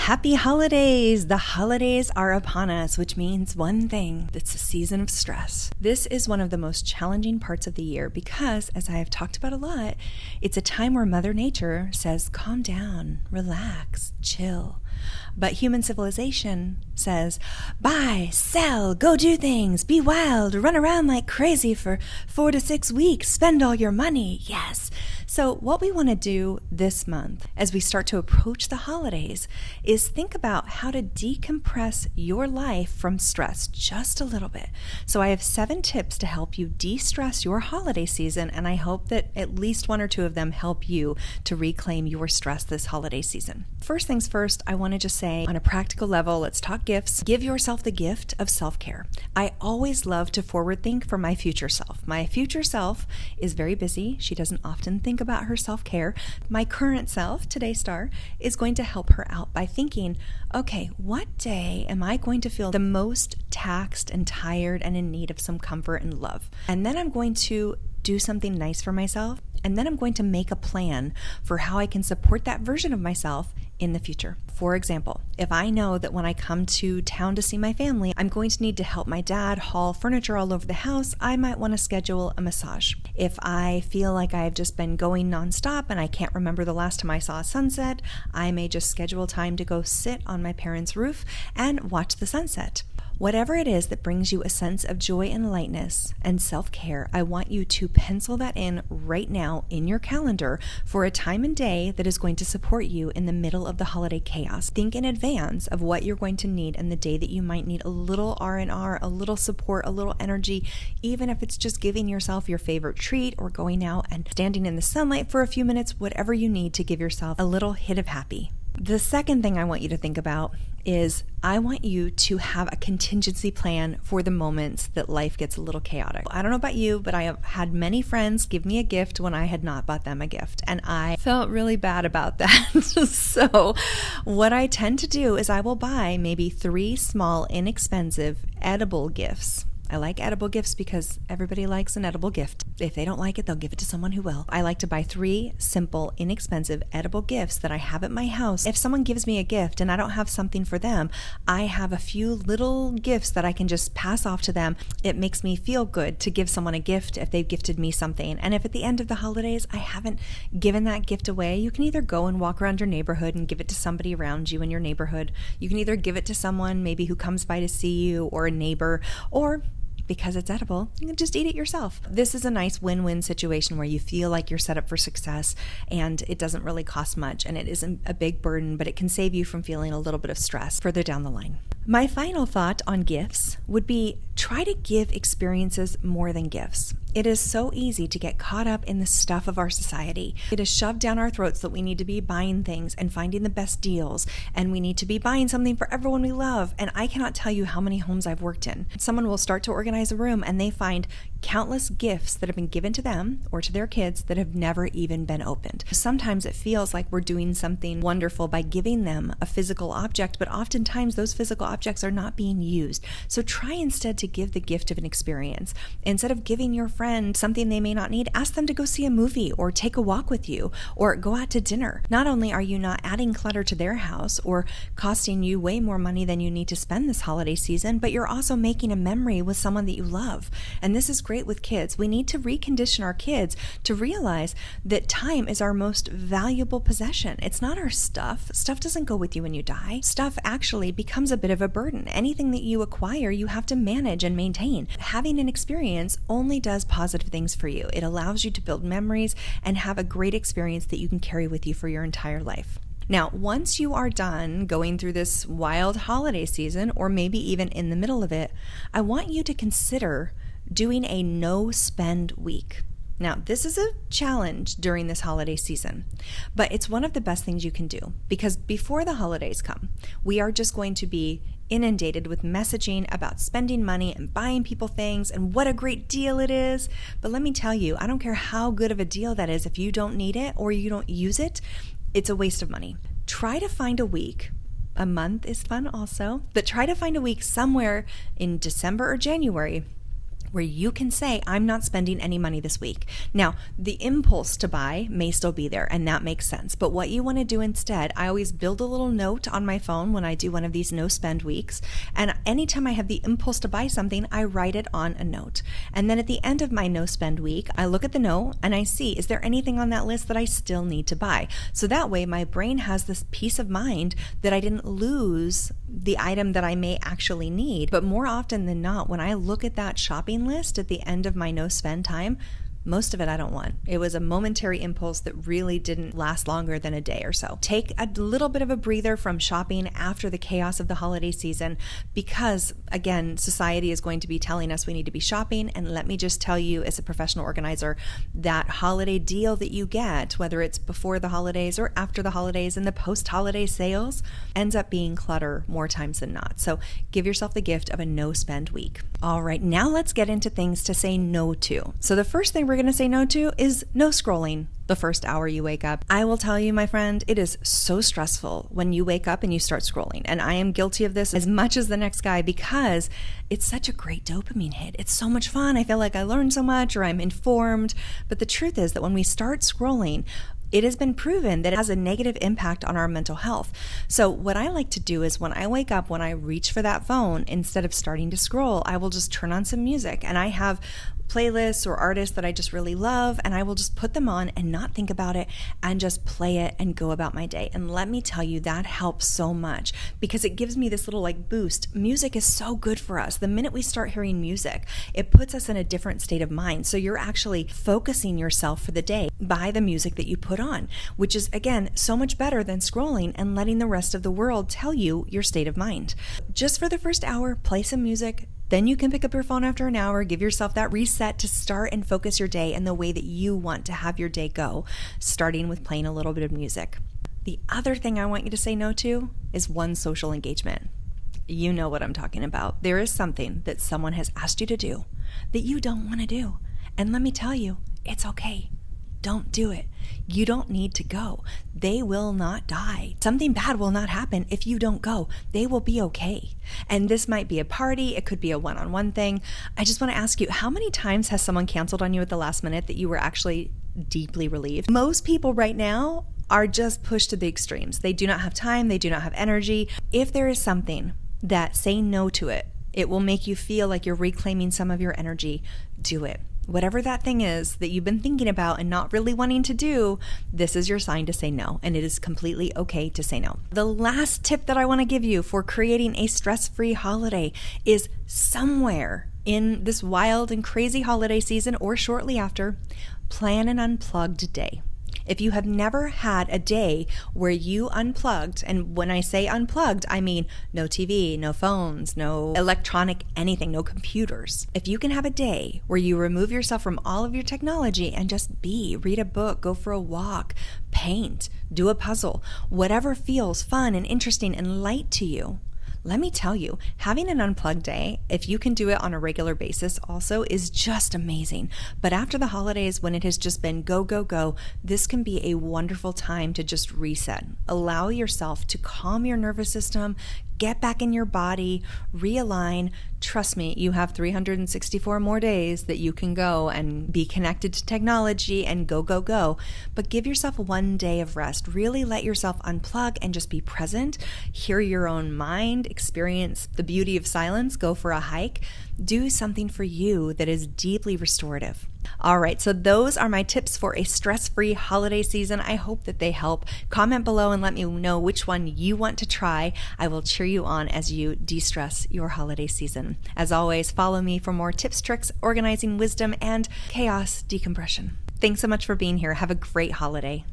Happy holidays! The holidays are upon us, which means one thing. It's a season of stress. This is one of the most challenging parts of the year because, as I have talked about a lot, it's a time where Mother Nature says, calm down, relax, chill. But human civilization says, buy, sell, go do things, be wild, run around like crazy for 4 to 6 weeks, spend all your money, yes. So what we want to do this month as we start to approach the holidays is think about how to decompress your life from stress just a little bit. So I have 7 tips to help you de-stress your holiday season, and I hope that at least 1 or 2 of them help you to reclaim your stress this holiday season. First things first, I want to just say on a practical level, let's talk gifts. Give yourself the gift of self-care. I always love to forward think for my future self. My future self is very busy. She doesn't often think about her self-care. My current self, today's star, is going to help her out by thinking, okay, what day am I going to feel the most taxed and tired and in need of some comfort and love? And then I'm going to do something nice for myself. And then I'm going to make a plan for how I can support that version of myself in the future. For example, if I know that when I come to town to see my family, I'm going to need to help my dad haul furniture all over the house, I might want to schedule a massage. If I feel like I've just been going nonstop and I can't remember the last time I saw a sunset, I may just schedule time to go sit on my parents' roof and watch the sunset. Whatever it is that brings you a sense of joy and lightness and self-care, I want you to pencil that in right now in your calendar for a time and day that is going to support you in the middle of the holiday chaos. Think in advance of what you're going to need and the day that you might need a little R&R, a little support, a little energy, even if it's just giving yourself your favorite treat or going out and standing in the sunlight for a few minutes, whatever you need to give yourself a little hit of happy. The second thing I want you to think about is I want you to have a contingency plan for the moments that life gets a little chaotic. I don't know about you, but I have had many friends give me a gift when I had not bought them a gift, and I felt really bad about that. So what I tend to do is I will buy maybe 3 small, inexpensive, edible gifts. I like edible gifts because everybody likes an edible gift. If they don't like it, they'll give it to someone who will. I like to buy 3 simple, inexpensive, edible gifts that I have at my house. If someone gives me a gift and I don't have something for them, I have a few little gifts that I can just pass off to them. It makes me feel good to give someone a gift if they've gifted me something. And if at the end of the holidays I haven't given that gift away, you can either go and walk around your neighborhood and give it to somebody around you in your neighborhood. You can either give it to someone maybe who comes by to see you or a neighbor, or because it's edible, you can just eat it yourself. This is a nice win-win situation where you feel like you're set up for success and it doesn't really cost much and it isn't a big burden, but it can save you from feeling a little bit of stress further down the line. My final thought on gifts would be try to give experiences more than gifts. It is so easy to get caught up in the stuff of our society. It is shoved down our throats that we need to be buying things and finding the best deals, and we need to be buying something for everyone we love. And I cannot tell you how many homes I've worked in. Someone will start to organize a room and they find countless gifts that have been given to them or to their kids that have never even been opened. Sometimes it feels like we're doing something wonderful by giving them a physical object, but oftentimes those physical objects are not being used. So try instead to give the gift of an experience. Instead of giving your friend something they may not need, ask them to go see a movie or take a walk with you or go out to dinner. Not only are you not adding clutter to their house or costing you way more money than you need to spend this holiday season, but you're also making a memory with someone that you love. And this is great with kids. We need to recondition our kids to realize that time is our most valuable possession. It's not our stuff. Stuff doesn't go with you when you die. Stuff actually becomes a bit of a burden. Anything that you acquire, you have to manage and maintain. Having an experience only does positive things for you. It allows you to build memories and have a great experience that you can carry with you for your entire life. Now, once you are done going through this wild holiday season, or maybe even in the middle of it, I want you to consider doing a no-spend week. Now, this is a challenge during this holiday season, but it's one of the best things you can do because before the holidays come, we are just going to be inundated with messaging about spending money and buying people things and what a great deal it is. But let me tell you, I don't care how good of a deal that is. If you don't need it or you don't use it, it's a waste of money. Try to find a week. A month is fun also, but try to find a week somewhere in December or January where you can say, I'm not spending any money this week. Now, the impulse to buy may still be there, and that makes sense. But what you want to do instead, I always build a little note on my phone when I do one of these no spend weeks. And anytime I have the impulse to buy something, I write it on a note. And then at the end of my no spend week, I look at the note and I see, is there anything on that list that I still need to buy? So that way my brain has this peace of mind that I didn't lose the item that I may actually need. But more often than not, when I look at that shopping list at the end of my no spend time, most of it I don't want. It was a momentary impulse that really didn't last longer than a day or so. Take a little bit of a breather from shopping after the chaos of the holiday season because, again, society is going to be telling us we need to be shopping. And let me just tell you, as a professional organizer, that holiday deal that you get, whether it's before the holidays or after the holidays and the post-holiday sales, ends up being clutter more times than not. So give yourself the gift of a no spend week. All right, now let's get into things to say no to. So the first thing we're going to say no to is no scrolling the first hour you wake up. I will tell you, my friend, it is so stressful when you wake up and you start scrolling. And I am guilty of this as much as the next guy because it's such a great dopamine hit. It's so much fun. I feel like I learned so much or I'm informed. But the truth is that when we start scrolling, it has been proven that it has a negative impact on our mental health. So what I like to do is when I wake up, when I reach for that phone, instead of starting to scroll, I will just turn on some music. And I have playlists or artists that I just really love, and I will just put them on and not think about it and just play it and go about my day. And let me tell you, that helps so much because it gives me this little boost. Music is so good for us. The minute we start hearing music, it puts us in a different state of mind. So you're actually focusing yourself for the day by the music that you put on, which is, again, so much better than scrolling and letting the rest of the world tell you your state of mind. Just for the first hour, play some music. Then you can pick up your phone after an hour, give yourself that reset to start and focus your day in the way that you want to have your day go, starting with playing a little bit of music. The other thing I want you to say no to is one social engagement. You know what I'm talking about. There is something that someone has asked you to do that you don't want to do. And let me tell you, it's okay. Don't do it. You don't need to go. They will not die. Something bad will not happen if you don't go. They will be okay. And this might be a party. It could be a one-on-one thing. I just want to ask you, how many times has someone canceled on you at the last minute that you were actually deeply relieved? Most people right now are just pushed to the extremes. They do not have time. They do not have energy. If there is something that, say no to it, it will make you feel like you're reclaiming some of your energy, do it. Whatever that thing is that you've been thinking about and not really wanting to do, this is your sign to say no, and it is completely okay to say no. The last tip that I want to give you for creating a stress-free holiday is somewhere in this wild and crazy holiday season or shortly after, plan an unplugged day. If you have never had a day where you unplugged, and when I say unplugged, I mean no TV, no phones, no electronic anything, no computers. If you can have a day where you remove yourself from all of your technology and just read a book, go for a walk, paint, do a puzzle, whatever feels fun and interesting and light to you, let me tell you, having an unplugged day, if you can do it on a regular basis also, is just amazing. But after the holidays, when it has just been go, go, go, this can be a wonderful time to just reset. Allow yourself to calm your nervous system, get back in your body, realign. Trust me, you have 364 more days that you can go and be connected to technology and go, go, go. But give yourself one day of rest. Really let yourself unplug and just be present. Hear your own mind, experience the beauty of silence, go for a hike. Do something for you that is deeply restorative. All right, so those are my tips for a stress-free holiday season. I hope that they help. Comment below and let me know which one you want to try. I will cheer you on as you de-stress your holiday season. As always, follow me for more tips, tricks, organizing wisdom, and chaos decompression. Thanks so much for being here. Have a great holiday.